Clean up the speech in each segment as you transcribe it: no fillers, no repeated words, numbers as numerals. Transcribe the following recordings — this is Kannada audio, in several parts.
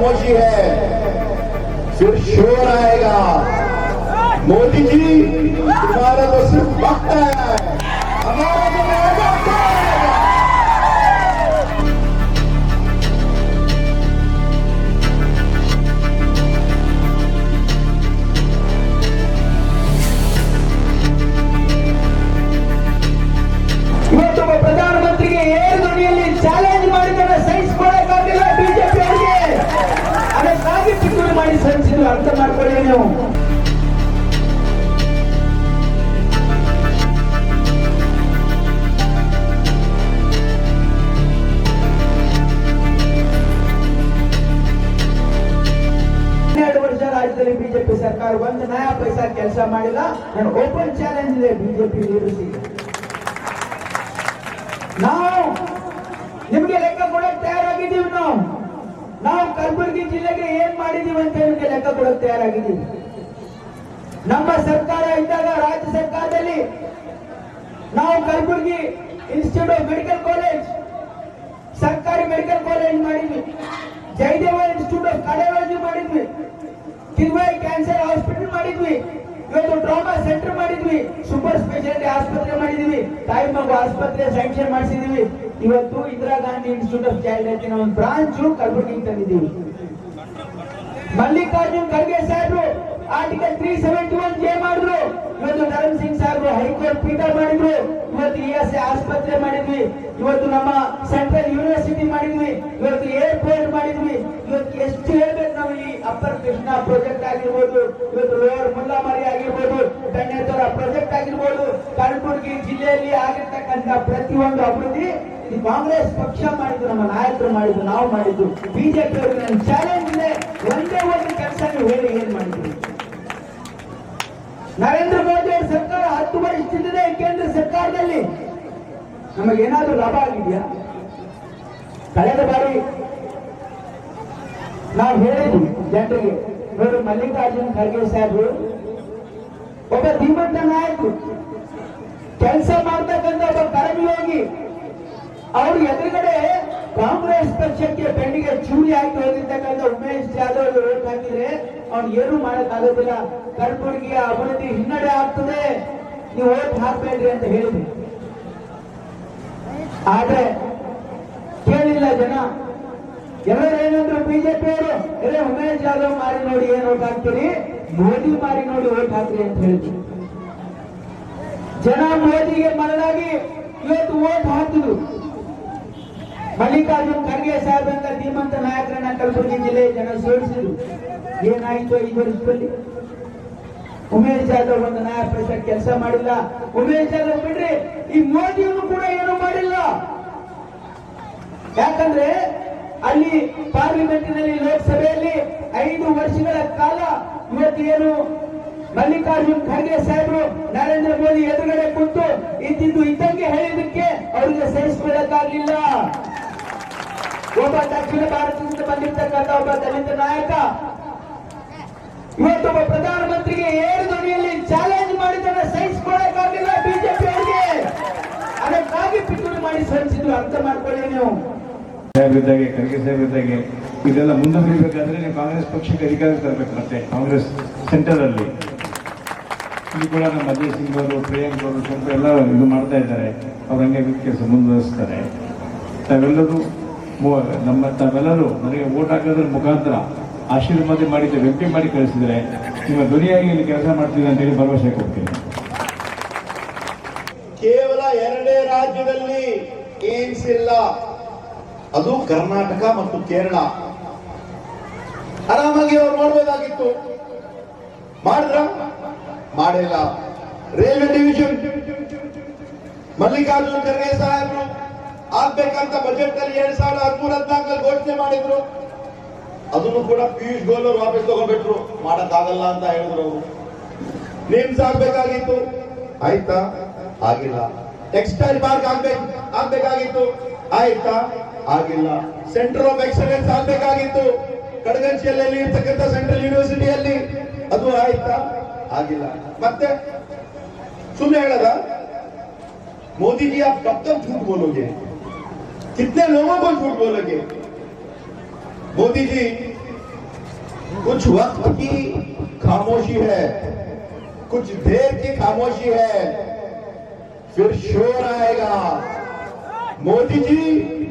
खामोशी है, फिर शोर आएगा। मोदी जी तुम्हारा तो सिर्फ वक्त है, हमारा तो आएगा। ಇವತ್ತು ಪ್ರಧಾನಮಂತ್ರಿಗೆ ಏರ್ ಧ್ವನಿಯಲ್ಲಿ ಚಾಲೆಂಜ್ ಮಾಡಿದರೆ ಸಹಿಸಿಕೊಳ್ಳಕ್ಕಾಗಿಲ್ಲ ಬಿಜೆಪಿ ಅವರಿಗೆ, ಅದಕ್ಕಾಗಿ ಪಿತೂರಿ ಮಾಡಿ ಸಲ್ಲಿಸಿದ್ರು. ಅರ್ಥ ಮಾಡ್ಕೊಳ್ಳಿ ನೀವು. ರಾಜ್ಯದಲ್ಲಿ ಬಿಜೆಪಿ ಸರ್ಕಾರ ಒಂದು ನಯಾ ಪೈಸಾ ಕೆಲಸ ಮಾಡಿಲ್ಲ. ನಾನು ಓಪನ್ ಚಾಲೆಂಜ್ ಇದೆ ಬಿಜೆಪಿ ಲೀಡರ್ಸಿಗೆ. ನಾವು ನಿಮ್ಗೆ ಲೆಕ್ಕ ಕೊಡಕ್ ತಯಾರಾಗಿದ್ದೀವಿ. ನಾವು ಕಲಬುರಗಿ ಜಿಲ್ಲೆಗೆ ಏನ್ ಮಾಡಿದೀವಿ ಅಂತ ನಿಮ್ಗೆ ಲೆಕ್ಕ ಕೊಡಕ್ ತಯಾರಾಗಿದ್ದೀವಿ. ನಮ್ಮ ಸರ್ಕಾರ ಇದ್ದಾಗ ರಾಜ್ಯ ಸರ್ಕಾರದಲ್ಲಿ ನಾವು Kalaburagi institute of medical college, ಸರ್ಕಾರಿ ಮೆಡಿಕಲ್ ಕಾಲೇಜ್ ಮಾಡಿದ್ವಿ. ಜಯದೇವ ಇನ್ಸ್ಟಿಟ್ಯೂಟ್ ಆಫ್ ಕಾರ್ಡಿಯಾಲಜಿ ಮಾಡಿದ್ವಿ. ಕಿದ್ವಾಯಿ ಕ್ಯಾನ್ಸರ್ ಹಾಸ್ಪಿಟಲ್ ಮಾಡಿದ್ವಿ. ಇವತ್ತು ಟ್ರಾಮಾ ಸೆಂಟರ್ ಮಾಡಿದ್ವಿ. ಸೂಪರ್ ಸ್ಪೆಷಾಲಿಟಿ ಆಸ್ಪತ್ರೆ ಮಾಡಿದ್ವಿ. ತಾಯಿ ಮಗು ಆಸ್ಪತ್ರೆ ಸ್ಯಾಂಕ್ಷನ್ ಮಾಡಿಸಿದೀವಿ. ಇವತ್ತು Indira Gandhi institute of child health ಒಂದು ಬ್ರಾಂಚ್ ಕಲಬುರಗಿಗೆ ತಂದಿದ್ದೀವಿ. ಮಲ್ಲಿಕಾರ್ಜುನ್ ಖರ್ಗೆ ಸಾಹೇಬರು ಆರ್ಟಿಕಲ್ 371 ಜೆ ಮಾಡಿದ್ರು. ಇವತ್ತು ನರನ್ ಸಿಂಗ್ ಸಾಹೇಬರು ಹೈಕೋರ್ಟ್ ಪೀಠ ಮಾಡಿದ್ರು. ಇವತ್ತು ESI ಆಸ್ಪತ್ರೆ ಮಾಡಿದ್ವಿ. ಇವತ್ತು ನಮ್ಮ ಸೆಂಟ್ರಲ್ ಯೂನಿವರ್ಸಿಟಿ ಮಾಡಿದ್ವಿ. ಇವತ್ತು ಏರ್ಪೋರ್ಟ್ ಮಾಡಿದ್ವಿ. ಇವತ್ತು ಎಷ್ಟು ಹೇಳ್ಬೇಕು ನಾವು. ಈ ಅಪ್ಪರ್ ಕೃಷ್ಣ ಪ್ರಾಜೆಕ್ಟ್ ಆಗಿರ್ಬೋದು, ಇವತ್ತು ಲೋವರ್ ಮುಲ್ಲಾಮಾರಿ ಆಗಿರ್ಬೋದು, ಬೆಣ್ಣೆತೋರ ಪ್ರಾಜೆಕ್ಟ್ ಆಗಿರ್ಬೋದು, ಕಲಬುರಗಿ ಜಿಲ್ಲೆಯಲ್ಲಿ ಆಗಿರ್ತಕ್ಕಂಥ ಪ್ರತಿಯೊಂದು ಅಭಿವೃದ್ಧಿ ಇದು ಕಾಂಗ್ರೆಸ್ ಪಕ್ಷ ಮಾಡಿದ್ದು, ನಮ್ಮ ನಾಯಕರು ಮಾಡಿದ್ದು, ನಾವು ಮಾಡಿದ್ದು. ಬಿಜೆಪಿ ಅವರಿಗೆ ನನ್ನ ಚಾಲೆಂಜ್ ಇದೆ, ಒಂದೇ ಒಂದು ಕೆಲಸ ನೀವು ಹೇಳಿ ಏನ್ ಮಾಡಿದ್ರಿ. ನರೇಂದ್ರ ಮೋದಿ ಅವರ ಸರ್ಕಾರ 10 ವರ್ಷದಿಂದ ಕೇಂದ್ರ ಸರ್ಕಾರದಲ್ಲಿ ನಮಗೇನಾದ್ರೂ ಲಾಭ ಆಗಿದೆಯಾ? ಕಳೆದ ಬಾರಿ ನಾವು ಹೇಳಿದ್ವಿ ಜನರಿಗೆ, ನೋಡಿ ಮಲ್ಲಿಕಾರ್ಜುನ್ ಖರ್ಗೆ ಸಾಹೇಬರು ಒಬ್ಬ ಧೀಮಂತ ನಾಯಕರು, ಕೆಲಸ ಮಾಡ್ತಕ್ಕಂಥ ಒಬ್ಬ ಕರ್ಮಯೋಗಿ. ಅವ್ರ ಎದುರುಗಡೆ ಕಾಂಗ್ರೆಸ್ ಪಕ್ಷಕ್ಕೆ ಬೆನ್ನಿಗೆ ಚೂರಿ ಹಾಕಿ ಹೋಗಿರ್ತಕ್ಕಂಥ ಉಮೇಶ್ ಜಾಧವ್ ಓಟ್ ಹಾಕಿದ್ರೆ ಅವ್ನು ಏನು ಮಾಡಕ್ ಆಗೋದಿಲ್ಲ. ಕಲಬುರಗಿಯ ಅಭಿವೃದ್ಧಿ ಹಿನ್ನಡೆ ಆಗ್ತದೆ, ನೀವು ಓಟ್ ಹಾಕ್ಬೇಡ್ರಿ ಅಂತ ಹೇಳಿದ್ವಿ. ಆದ್ರೆ ಕೇಳಿಲ್ಲ ಜನ. ಎಲ್ಲರೂ ಏನಂದ್ರು ಬಿಜೆಪಿ ಅವರು, ಉಮೇಶ್ ಜಾಧವ್ ಮಾರಿ ನೋಡಿ ಏನ್ ಓಟ್ ಹಾಕ್ತೀರಿ, ಮೋದಿ ಮಾರಿ ನೋಡಿ ಓಟ್ ಹಾಕ್ರಿ ಅಂತ ಹೇಳಿದ್ರು. ಜನ ಮೋದಿಗೆ ಮರಳಾಗಿ ಇವತ್ತು ಓಟ್ ಹಾಕಿದ್ರು. ಮಲ್ಲಿಕಾರ್ಜುನ್ ಖರ್ಗೆ ಸಾಹೇಬ್ ಅಂತ ಧೀಮಂತ ನಾಯಕರನ್ನ ಕಲಬುರಗಿ ಜಿಲ್ಲೆ ಜನ ಸೋಲಿಸಿದ್ರು. ಏನಾಯ್ತು 5 ವರ್ಷದಲ್ಲಿ? ಉಮೇಶ್ ಜಾಧವ್ ಒಂದು ನಯಾ ಪೈಸಾ ಕೆಲಸ ಮಾಡಿಲ್ಲ. ಉಮೇಶ್ ಜಾಧವ್ ಬಿಡ್ರಿ, ಈ ಮೋದಿಯನ್ನು ಕೂಡ ಏನು ಮಾಡಿಲ್ಲ. ಯಾಕಂದ್ರೆ ಅಲ್ಲಿ ಪಾರ್ಲಿಮೆಂಟಿನಲ್ಲಿ, ಲೋಕಸಭೆಯಲ್ಲಿ 5 ವರ್ಷಗಳ ಕಾಲ ಇವತ್ತು ಏನು ಮಲ್ಲಿಕಾರ್ಜುನ್ ಖರ್ಗೆ ಸಾಹೇಬರು ನರೇಂದ್ರ ಮೋದಿ ಎದುರುಗಡೆ ಕೂತು ಇದ್ದಿದ್ದು ಇದ್ದಂಗೆ ಹೇಳಿದ್ದಕ್ಕೆ ಅವರಿಗೆ ಸಹಿಸಿಕೊಳ್ಳಕ್ಕಾಗಲಿಲ್ಲ. ಒಬ್ಬ ದಕ್ಷಿಣ ಭಾರತದಿಂದ ಬಂದಿರ್ತಕ್ಕಂಥ ಒಬ್ಬ ದಲಿತ ನಾಯಕ ಇವತ್ತೊಬ್ಬ ಪ್ರಧಾನಮಂತ್ರಿಗೆ ಏರ್ ಧ್ವನಿಯಲ್ಲಿ ಚಾಲೆಂಜ್ ಮಾಡಿದ್ದನ್ನ ಸಹಿಸಿಕೊಳ್ಳಕ್ಕಾಗಿಲ್ಲ ಬಿಜೆಪಿ ಅವರಿಗೆ, ಅದಕ್ಕಾಗಿ ಪಿತೂರಿ ಮಾಡಿ ಸಲ್ಲಿಸಿದ್ರು. ಅರ್ಥ ಮಾಡ್ಕೊಳ್ಳಿ ನೀವು. ಸಾಹೇಬ್ರಿದ್ದಾಗೆ, ಖರ್ಗೆ ಸಾಹೇಬ್ರಿದ್ದಾಗೆ ಇದೆಲ್ಲ ಮುಂದುವರಿಬೇಕಾದ್ರೆ ನೀವು ಕಾಂಗ್ರೆಸ್ ಪಕ್ಷಕ್ಕೆ ಅಧಿಕಾರ ತರಬೇಕು. ಮತ್ತೆ ಕಾಂಗ್ರೆಸ್ ಸೆಂಟರ್ ಅಲ್ಲಿ ಇಲ್ಲಿ ಕೂಡ ನಮ್ಮ ಅಜಯ್ ಸಿಂಗ್ ಅವರು, ಪ್ರಿಯಾಂಕ್ ಅವರು ಸ್ವಲ್ಪ ಎಲ್ಲ ಇದು ಮಾಡ್ತಾ ಇದ್ದಾರೆ. ಅವ್ರ ಹಂಗೆ ಕೆಲಸ ಮುಂದುವರಿಸ್ತಾರೆ. ತಾವೆಲ್ಲರೂ ತಾವೆಲ್ಲರೂ ನನಗೆ ವೋಟ್ ಹಾಕೋದ್ರ ಮುಖಾಂತರ ಆಶೀರ್ವಾದ ಮಾಡಿದ್ದೆ, ಎಂಪಿ ಮಾಡಿ ಕಳಿಸಿದ್ರೆ ನಿಮ್ಮ ಧ್ವನಿಯಾಗಿ ಇಲ್ಲಿ ಕೆಲಸ ಮಾಡ್ತೀವಿ ಅಂತ ಹೇಳಿ ಭರವಸೆ ಕೊಡ್ತೀನಿ. ಕೇವಲ 2 ರಾಜ್ಯದಲ್ಲಿ ಏಮ್ಸ್ ಇಲ್ಲ, ಅದು ಕರ್ನಾಟಕ ಮತ್ತು ಕೇರಳ. ಆರಾಮಾಗಿ ಅವ್ರು ಮಾಡಬೇಕಾಗಿತ್ತು, ಮಾಡಿದ್ರ? ಮಾಡಿಲ್ಲ. ರೈಲ್ವೆ ಡಿವಿಷನ್ ಮಲ್ಲಿಕಾರ್ಜುನ್ ಖರ್ಗೆ ಸಾಹೇಬರು ಆಗ್ಬೇಕಂತ ಬಜೆಟ್ ಅಲ್ಲಿ 2013-14 ಘೋಷಣೆ ಮಾಡಿದ್ರು. ಅದನ್ನು ಕೂಡ ಪಿಯೂಷ್ ಗೋಯಲ್ ಅವರು ವಾಪಸ್ ತಗೋಬಿಟ್ರು. ಮಾಡಕ್ಕಾಗಲ್ಲ ಅಂತ ಹೇಳಿದ್ರು. ಅವರು ನಿಮ್ಸ್ ಆಗ್ಬೇಕಾಗಿತ್ತು, ಆಯ್ತಾ? ಆಗಿಲ್ಲ. ಟೆಕ್ಸ್ಟೈಲ್ ಪಾರ್ಕ್ ಆಗ್ಬೇಕಾಗಿತ್ತು, ಆಯ್ತಾ? ಆಗಿಲ್ಲ. ಸೆಂಟರ್ ಆಫ್ ಎಕ್ಸಲೆನ್ಸ್ ಆಗ್ಬೇಕಾಗಿತ್ತು ಕಡಗಂಚಿಯಲ್ಲಿ ಇರ್ತಕ್ಕಂಥ ಸೆಂಟ್ರಲ್ ಯೂನಿವರ್ಸಿಟಿಯಲ್ಲಿ, ಅದು ಆಯ್ತಾ? ಆಗಿಲ್ಲ. ಮತ್ತೆ सुनने लगा मोदी जी आप कब तक झूठ बोलोगे, कितने लोगों को झूठ बोलोगे? मोदी जी कुछ वक्त की खामोशी है, कुछ देर की खामोशी है, फिर शोर आएगा। मोदी जी,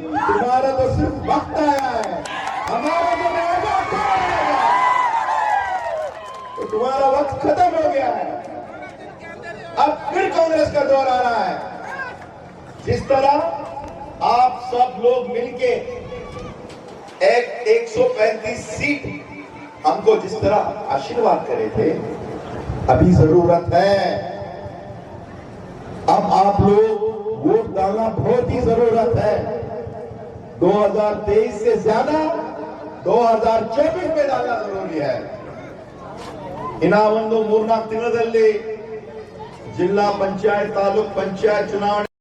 तुम्हारा तो सिर्फ वक्त आया है, हमारा तो वक्त आएगा। तो तुम्हारा वक्त खत्म हो गया है, अब फिर कांग्रेस का दौर आ रहा है। जिस तरह आप सब लोग मिलके एक 135 सीट हमको जिस तरह आशीर्वाद करे थे, अभी जरूरत है अब आप लोग वोट डालना बहुत ही जरूरत है। 2023 से ज्यादा 2024 में डालना जरूरी है। ಇನ್ನ ಒಂದು 3-4 ದಿನದಲ್ಲಿ ಜಿಲ್ಲಾ ಪಂಚಾಯತ್ ತಾಲೂಕ್ ಪಂಚಾಯತ್ ಚುನಾವಣೆ